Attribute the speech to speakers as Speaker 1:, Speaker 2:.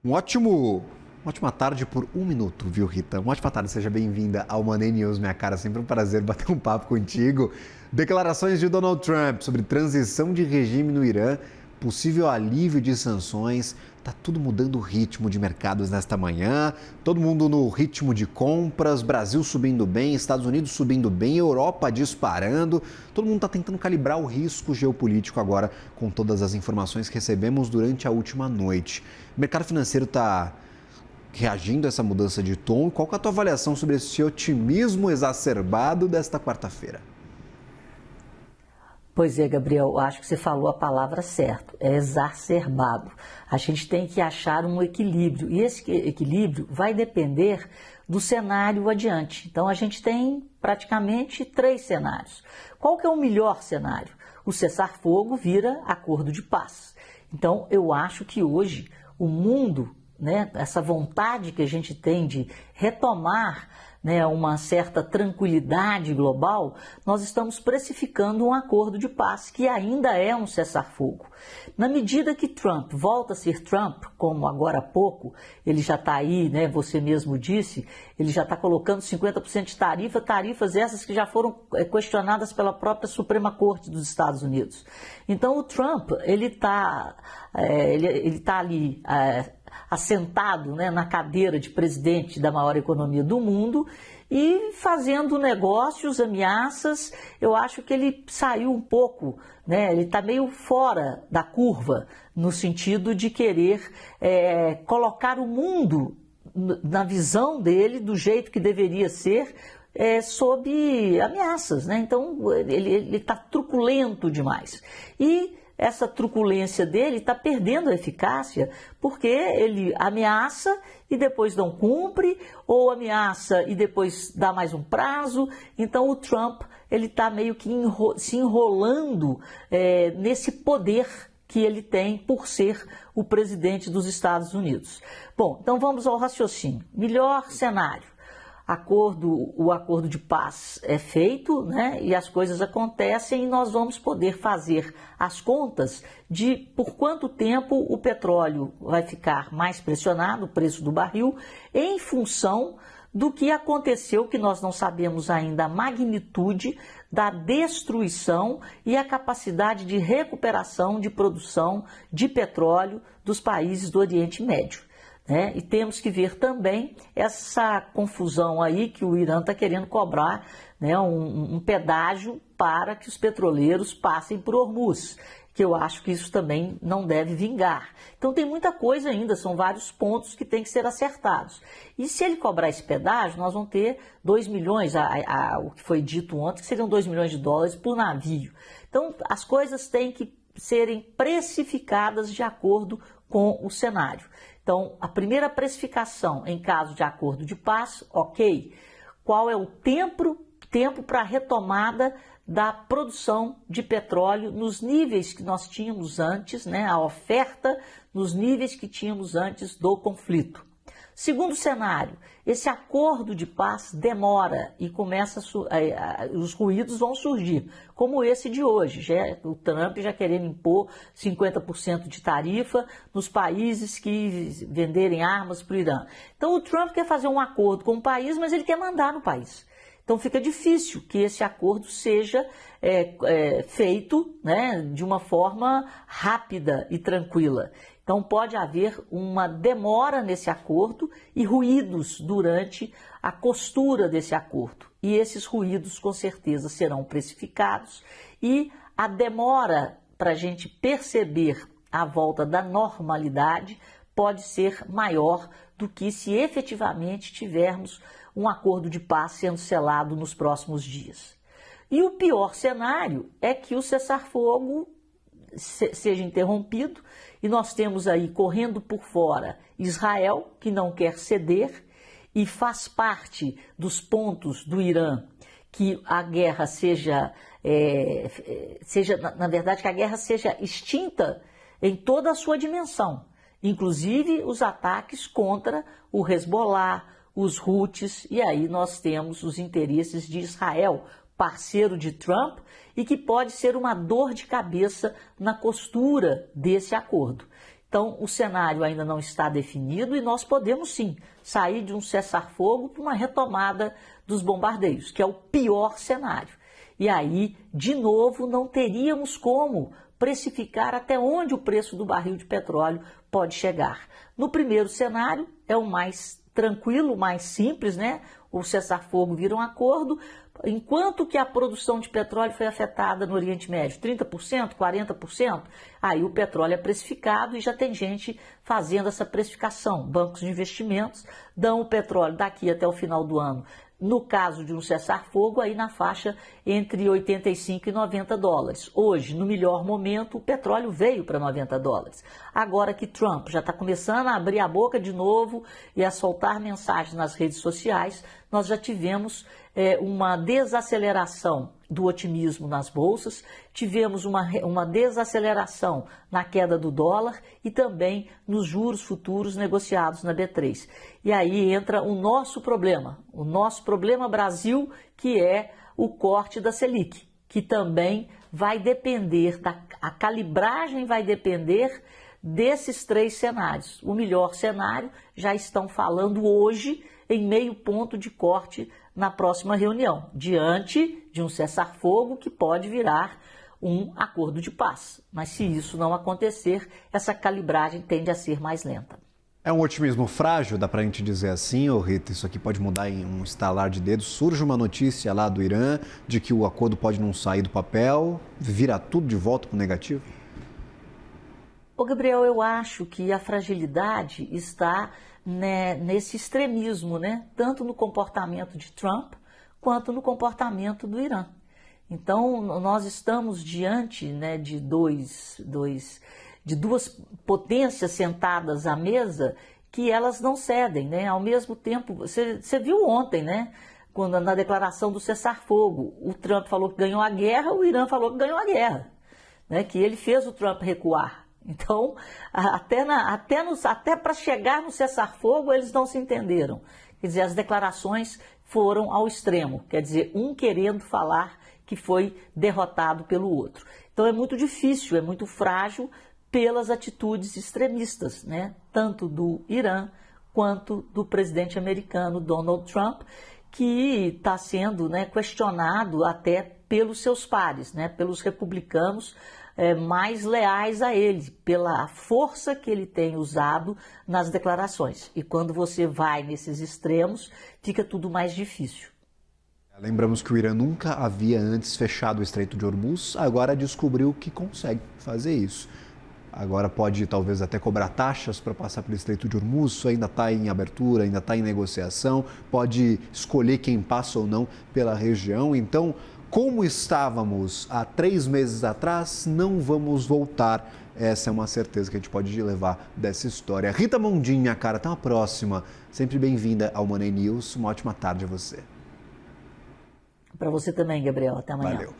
Speaker 1: Uma ótima tarde por 1 minuto, viu, Rita? Uma ótima tarde, seja bem-vinda ao Money News, minha cara. Sempre um prazer bater um papo contigo. Declarações de Donald Trump sobre transição de regime no Irã, possível alívio de sanções. Tá tudo mudando o ritmo de mercados nesta manhã. Todo mundo no ritmo de compras, Brasil subindo bem, Estados Unidos subindo bem, Europa disparando. Todo mundo está tentando calibrar o risco geopolítico agora com todas as informações que recebemos durante a última noite. O mercado financeiro está reagindo a essa mudança de tom. Qual que é a tua avaliação sobre esse otimismo exacerbado desta quarta-feira?
Speaker 2: Pois é, Gabriel, acho que você falou a palavra certa, é exacerbado. A gente tem que achar um equilíbrio, e esse equilíbrio vai depender do cenário adiante. Então, a gente tem praticamente 3 cenários. Qual que é o melhor cenário? O cessar-fogo vira acordo de paz. Então, eu acho que hoje o mundo, essa vontade que a gente tem de retomar uma certa tranquilidade global, nós estamos precificando um acordo de paz que ainda é um cessar-fogo. Na medida que Trump volta a ser Trump, como agora há pouco, ele já está aí, você mesmo disse, ele já está colocando 50% de tarifas essas que já foram questionadas pela própria Suprema Corte dos Estados Unidos. Então o Trump, ele está ali assentado na cadeira de presidente da maior economia do mundo e fazendo negócios, ameaças. Eu acho que ele saiu um pouco, ele está meio fora da curva, no sentido de querer colocar o mundo na visão dele, do jeito que deveria ser, sob ameaças. Então ele está truculento demais. E essa truculência dele está perdendo a eficácia porque ele ameaça e depois não cumpre, ou ameaça e depois dá mais um prazo. Então o Trump ele está meio que se enrolando nesse poder que ele tem por ser o presidente dos Estados Unidos. Bom, então vamos ao raciocínio. Melhor cenário. O acordo de paz é feito, e as coisas acontecem, e nós vamos poder fazer as contas de por quanto tempo o petróleo vai ficar mais pressionado, o preço do barril, em função do que aconteceu, que nós não sabemos ainda a magnitude da destruição e a capacidade de recuperação de produção de petróleo dos países do Oriente Médio. E temos que ver também essa confusão aí que o Irã está querendo cobrar, um pedágio para que os petroleiros passem por Hormuz, que eu acho que isso também não deve vingar. Então tem muita coisa ainda, são vários pontos que têm que ser acertados. E se ele cobrar esse pedágio, nós vamos ter 2 milhões, o que foi dito ontem, que seriam 2 milhões de dólares por navio. Então as coisas têm que serem precificadas de acordo com o cenário. Então, a primeira precificação em caso de acordo de paz, ok. Qual é o tempo para a retomada da produção de petróleo nos níveis que nós tínhamos antes, a oferta nos níveis que tínhamos antes do conflito. Segundo cenário, esse acordo de paz demora e os ruídos vão surgir, como esse de hoje. O Trump já querendo impor 50% de tarifa nos países que venderem armas para o Irã. Então o Trump quer fazer um acordo com o país, mas ele quer mandar no país. Então fica difícil que esse acordo seja feito de uma forma rápida e tranquila. Então pode haver uma demora nesse acordo e ruídos durante a costura desse acordo. E esses ruídos com certeza serão precificados e a demora para a gente perceber a volta da normalidade pode ser maior do que se efetivamente tivermos um acordo de paz sendo selado nos próximos dias. E o pior cenário é que o cessar-fogo seja interrompido e nós temos aí correndo por fora Israel, que não quer ceder e faz parte dos pontos do Irã que a guerra na verdade, que a guerra seja extinta em toda a sua dimensão, inclusive os ataques contra o Hezbollah, os Houthis, e aí nós temos os interesses de Israel, parceiro de Trump, e que pode ser uma dor de cabeça na costura desse acordo. Então, o cenário ainda não está definido e nós podemos sim sair de um cessar-fogo para uma retomada dos bombardeios, que é o pior cenário. E aí, de novo, não teríamos como precificar até onde o preço do barril de petróleo pode chegar. No primeiro cenário, é o mais tranquilo, o mais simples, né? O cessar-fogo vira um acordo, enquanto que a produção de petróleo foi afetada no Oriente Médio, 30%, 40%, aí o petróleo é precificado e já tem gente fazendo essa precificação. Bancos de investimentos dão o petróleo daqui até o final do ano. No caso de um cessar-fogo, aí na faixa entre 85 e 90 dólares. Hoje, no melhor momento, o petróleo veio para 90 dólares. Agora que Trump já está começando a abrir a boca de novo e a soltar mensagens nas redes sociais, nós já tivemos uma desaceleração do otimismo nas bolsas, tivemos uma desaceleração na queda do dólar e também nos juros futuros negociados na B3. E aí entra o nosso problema Brasil, que é o corte da Selic, que também vai depender, a calibragem vai depender desses três cenários. O melhor cenário, já estão falando hoje em meio ponto de corte na próxima reunião, diante de um cessar-fogo que pode virar um acordo de paz. Mas se isso não acontecer, essa calibragem tende a ser mais lenta.
Speaker 1: É um otimismo frágil, dá pra gente dizer assim, ô Rita? Isso aqui pode mudar em um estalar de dedos. Surge uma notícia lá do Irã de que o acordo pode não sair do papel, virar tudo de volta pro negativo?
Speaker 2: Ô Gabriel, eu acho que a fragilidade está nesse extremismo, né? Tanto no comportamento de Trump quanto no comportamento do Irã. Então, nós estamos diante, né, de duas potências sentadas à mesa que elas não cedem, né? Ao mesmo tempo, você viu ontem, né? Quando na declaração do cessar-fogo, o Trump falou que ganhou a guerra, o Irã falou que ganhou a guerra, né? Que ele fez o Trump recuar. Então, até para chegar no cessar-fogo, eles não se entenderam. Quer dizer, as declarações foram ao extremo, quer dizer, um querendo falar que foi derrotado pelo outro. Então, é muito difícil, é muito frágil pelas atitudes extremistas, né? Tanto do Irã quanto do presidente americano Donald Trump, que está sendo, né, questionado até pelos seus pares, né, pelos republicanos mais leais a ele, pela força que ele tem usado nas declarações. E quando você vai nesses extremos, fica tudo mais difícil.
Speaker 1: Lembramos que o Irã nunca havia antes fechado o Estreito de Hormuz, agora descobriu que consegue fazer isso. Agora pode talvez até cobrar taxas para passar pelo Estreito de Hormuz, isso ainda está em abertura, ainda está em negociação, pode escolher quem passa ou não pela região. Então, como estávamos há 3 meses atrás, não vamos voltar. Essa é uma certeza que a gente pode levar dessa história. Rita Mondin, minha cara, até uma próxima. Sempre bem-vinda ao Money News. Uma ótima tarde a você.
Speaker 2: Para você também, Gabriel. Até amanhã.
Speaker 1: Valeu.